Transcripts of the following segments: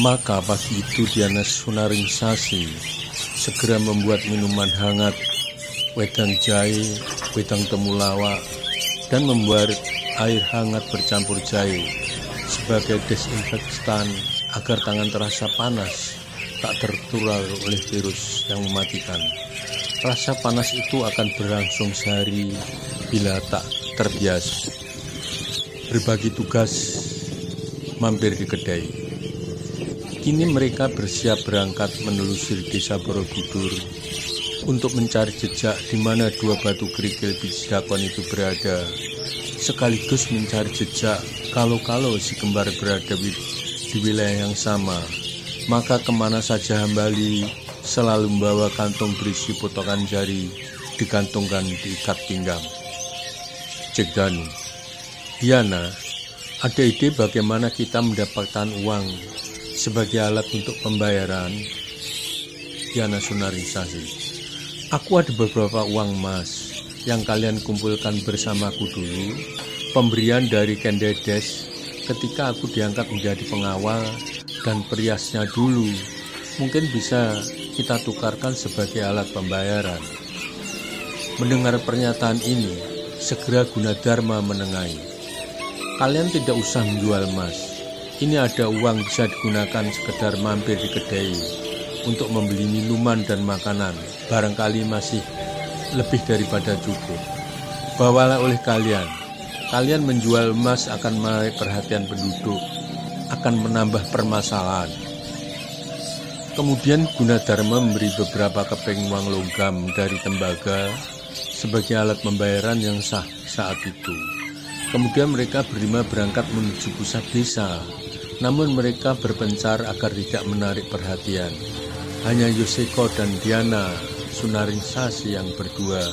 Maka pagi itu Diana Sunaringsasi segera membuat minuman hangat, wedang jahe, wedang temulawak, dan membuat air hangat bercampur jahe sebagai desinfektan agar tangan terasa panas, tak tertular oleh virus yang mematikan. Rasa panas itu akan berlangsung sehari bila tak terbiasa. Berbagi tugas mampir di kedai. Kini mereka bersiap berangkat menelusuri desa Borobudur untuk mencari jejak di mana dua batu kerikil biji dakon itu berada, sekaligus mencari jejak kalau si kembar berada di wilayah yang sama. Maka kemana saja Hambali selalu membawa kantong berisi potongan jari digantungkan di ikat pinggang. Cek Danu, Diana, ada ide bagaimana kita mendapatkan uang sebagai alat untuk pembayaran? Diana Sunaringsasi, aku ada beberapa uang emas yang kalian kumpulkan bersamaku dulu, pemberian dari Kendedes ketika aku diangkat menjadi pengawal, dan periasnya dulu mungkin bisa kita tukarkan sebagai alat pembayaran. Mendengar pernyataan ini, segera Gunadarma menengahi. Kalian tidak usah menjual emas. Ini ada uang bisa digunakan sekedar mampir di kedai untuk membeli minuman dan makanan. Barangkali masih lebih daripada cukup. Bawalah oleh kalian. Kalian menjual emas akan menarik perhatian penduduk, akan menambah permasalahan. Kemudian Gunadarma memberi beberapa keping uang logam dari tembaga sebagai alat pembayaran yang sah saat itu. Kemudian mereka berlima berangkat menuju pusat desa, namun mereka berpencar agar tidak menarik perhatian. Hanya Yoseko dan Diana Sunaringsasi yang berdua,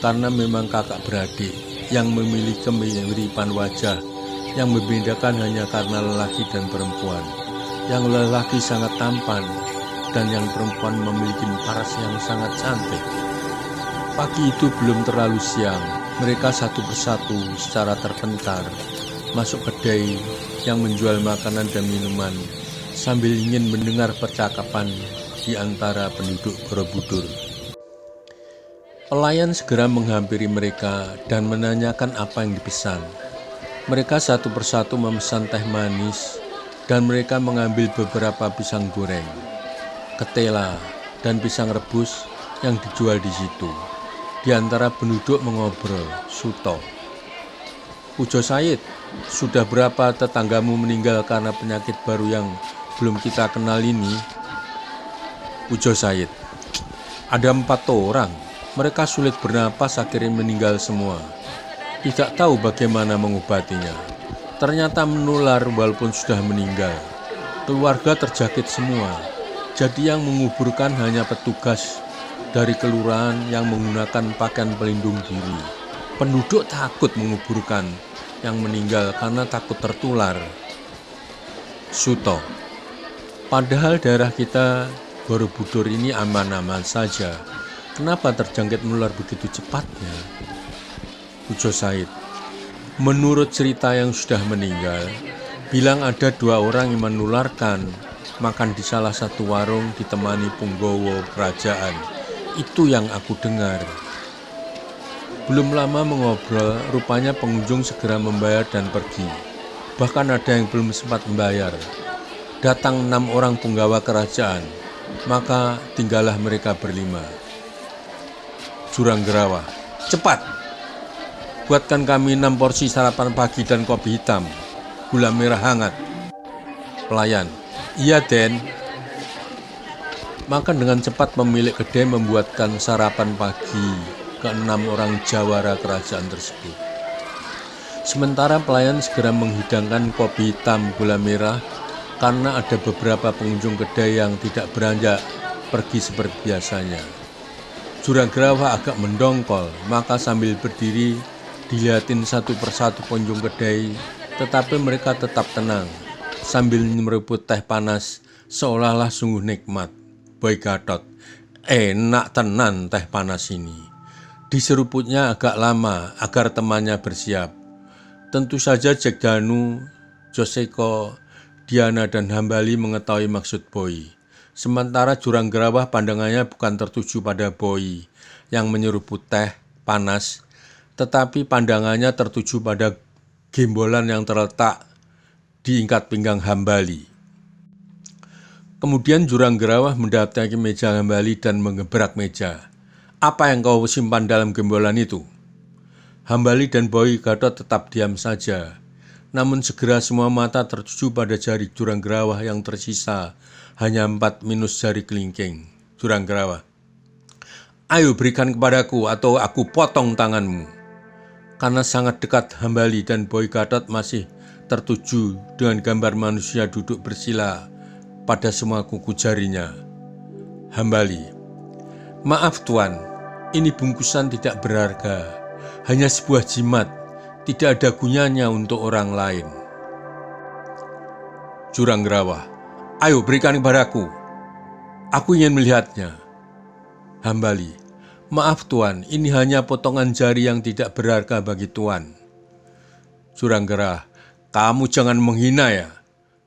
karena memang kakak beradik yang memiliki kemiripan wajah yang membedakan hanya karena lelaki dan perempuan. Yang lelaki sangat tampan dan yang perempuan memiliki paras yang sangat cantik. Pagi itu belum terlalu siang, mereka satu persatu secara terpentar masuk kedai yang menjual makanan dan minuman sambil ingin mendengar percakapan di antara penduduk Borobudur. Pelayan segera menghampiri mereka dan menanyakan apa yang dipesan. Mereka satu persatu memesan teh manis dan mereka mengambil beberapa pisang goreng, ketela, dan pisang rebus yang dijual di situ. Di antara penduduk mengobrol, Suto. Pujo Said, sudah berapa tetanggamu meninggal karena penyakit baru yang belum kita kenal ini? Pujo Said, ada 4 orang. Mereka sulit bernapas akhirnya meninggal semua. Tidak tahu bagaimana mengobatinya. Ternyata menular walaupun sudah meninggal. Keluarga terjangkit semua. Jadi yang menguburkan hanya petugas dari kelurahan yang menggunakan pakaian pelindung diri. Penduduk takut menguburkan yang meninggal karena takut tertular. Suto, padahal daerah kita Borobudur ini aman-aman saja. Kenapa terjangkit menular begitu cepatnya? Pujo Said, menurut cerita yang sudah meninggal, bilang ada 2 orang yang menularkan makan di salah satu warung ditemani punggawa kerajaan. Itu yang aku dengar. Belum lama mengobrol, rupanya pengunjung segera membayar dan pergi. Bahkan ada yang belum sempat membayar. Datang 6 orang punggawa kerajaan, maka tinggallah mereka berlima. Juranggerawa, cepat! Buatkan kami 6 porsi sarapan pagi dan kopi hitam, gula merah hangat. Pelayan, iya Den. Maka dengan cepat pemilik kedai membuatkan sarapan pagi ke 6 orang jawara kerajaan tersebut. Sementara pelayan segera menghidangkan kopi hitam gula merah karena ada beberapa pengunjung kedai yang tidak beranjak pergi seperti biasanya. Juranggerawa agak mendongkol, maka sambil berdiri dilihatin satu persatu pengunjung kedai, tetapi mereka tetap tenang sambil merebut teh panas seolah-olah sungguh nikmat. Boy Gatot, enak tenan teh panas ini. Diseruputnya agak lama agar temannya bersiap. Tentu saja Jack Danu, Joseko, Diana dan Hambali mengetahui maksud Boy. Sementara Jurang Gerawah pandangannya bukan tertuju pada Boy yang menyeruput teh panas, tetapi pandangannya tertuju pada gembolan yang terletak di ikat pinggang Hambali. Kemudian Jurang Gerawah mendatangi meja Hambali dan menggebrak meja. "Apa yang kau simpan dalam gembolan itu?" Hambali dan Boy Gatot tetap diam saja. Namun segera semua mata tertuju pada jari Jurang Gerawah yang tersisa hanya 4 minus jari kelingking. Jurang Gerawah, "Ayo berikan kepadaku atau aku potong tanganmu." Karena sangat dekat, Hambali dan Boy Gatot masih tertuju dengan gambar manusia duduk bersila pada semua kuku jarinya. Hambali, "Maaf Tuan, ini bungkusan tidak berharga, hanya sebuah jimat, tidak ada gunanya untuk orang lain." Jurang Gerawah, "Ayo berikan kepadaku, aku ingin melihatnya." Hambali, "Maaf Tuan, ini hanya potongan jari yang tidak berharga bagi Tuan." Jurang Gerawah, "Kamu jangan menghina ya,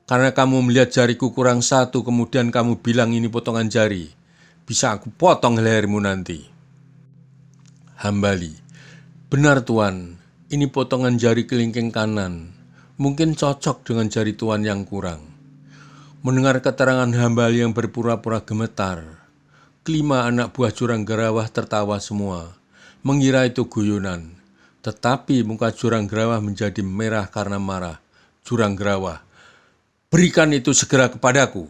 karena kamu melihat jariku kurang satu kemudian kamu bilang ini potongan jari. Bisa aku potong lehermu nanti." Hambali, "Benar Tuan, ini potongan jari kelingking kanan, mungkin cocok dengan jari Tuan yang kurang." Mendengar keterangan Hambali yang berpura-pura gemetar, kelima anak buah Jurang Gerawah tertawa semua, mengira itu guyonan. Tetapi muka Jurang Gerawah menjadi merah karena marah. Jurang Gerawah, "Berikan itu segera kepadaku."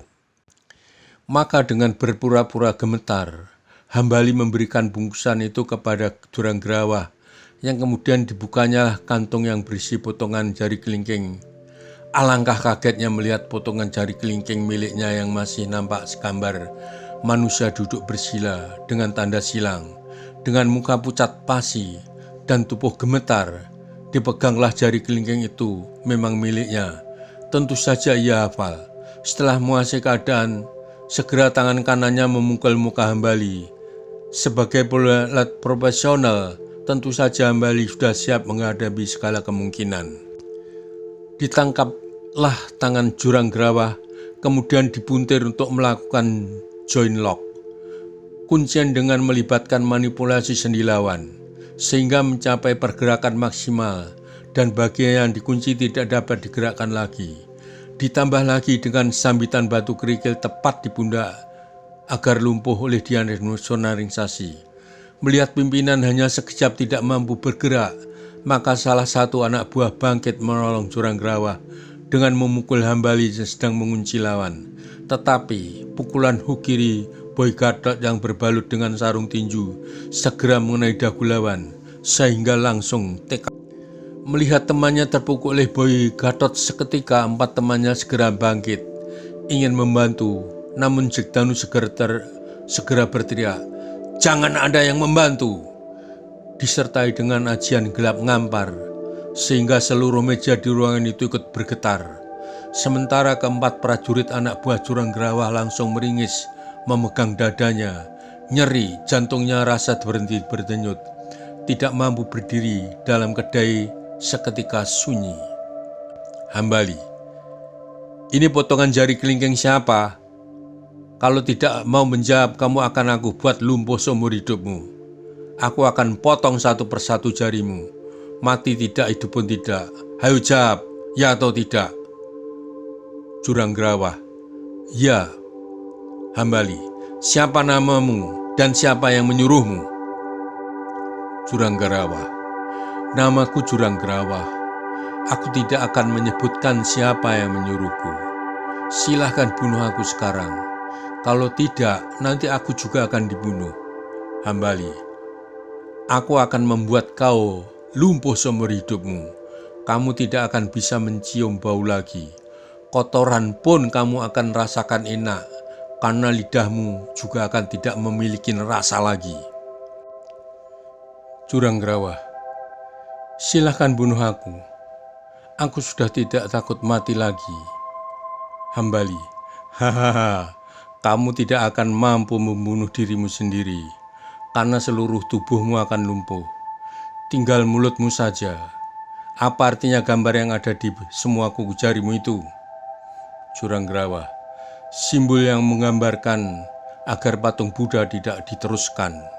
Maka dengan berpura-pura gemetar, Hambali memberikan bungkusan itu kepada Jurang Gerawah, yang kemudian dibukanya kantung yang berisi potongan jari kelingking. Alangkah kagetnya melihat potongan jari kelingking miliknya yang masih nampak segambar manusia duduk bersila dengan tanda silang, dengan muka pucat pasi dan tubuh gemetar. Dipeganglah jari kelingking itu, memang miliknya. Tentu saja ia hafal. Setelah menguasai keadaan, segera tangan kanannya memukul muka Hambali. Sebagai pelatih profesional, tentu saja Hambali sudah siap menghadapi segala kemungkinan. Ditangkaplah tangan Jurang Gerawah, kemudian dipuntir untuk melakukan joint lock, kuncian dengan melibatkan manipulasi sendi lawan, sehingga mencapai pergerakan maksimal dan bagian yang dikunci tidak dapat digerakkan lagi. Ditambah lagi dengan sambitan batu kerikil tepat di pundak agar lumpuh oleh disonarisasi. Melihat pimpinan hanya sekejap tidak mampu bergerak, maka salah satu anak buah bangkit menolong Jurang Gerawah dengan memukul Hambali yang sedang mengunci lawan. Tetapi pukulan hook kiri Boy Gatot yang berbalut dengan sarung tinju segera mengenai dagu lawan, sehingga langsung tekad. Melihat temannya terpukul oleh Boy Gatot seketika, 4 temannya segera bangkit, ingin membantu. Namun Jegdanu segera berteriak, "Jangan ada yang membantu!" Disertai dengan ajian gelap ngampar, sehingga seluruh meja di ruangan itu ikut bergetar. Sementara keempat prajurit anak buah Jurang Gerawah langsung meringis, memegang dadanya. Nyeri, jantungnya rasa berhenti berdenyut. Tidak mampu berdiri, dalam kedai seketika sunyi. Hambali, "Ini potongan jari kelingking siapa? Kalau tidak mau menjawab, kamu akan aku buat lumpuh seumur hidupmu. Aku akan potong satu persatu jarimu. Mati tidak, hidup pun tidak. Hayo jawab, ya atau tidak." Jurang Gerawah, "Ya." Hambali, "Siapa namamu dan siapa yang menyuruhmu?" Jurang Gerawah, "Namaku Jurang Gerawah. Aku tidak akan menyebutkan siapa yang menyuruhku. Silahkan bunuh aku sekarang. Kalau tidak, nanti aku juga akan dibunuh." Hambali, "Aku akan membuat kau lumpuh seumur hidupmu. Kamu tidak akan bisa mencium bau lagi. Kotoran pun kamu akan rasakan enak, karena lidahmu juga akan tidak memiliki rasa lagi." Jurang Gerawah, "Silahkan bunuh aku. Aku sudah tidak takut mati lagi." Hambali, "Hahaha, kamu tidak akan mampu membunuh dirimu sendiri, karena seluruh tubuhmu akan lumpuh. Tinggal mulutmu saja. Apa artinya gambar yang ada di semua kuku jarimu itu?" Juranggrawa, simbol yang menggambarkan agar patung Buddha tidak diteruskan.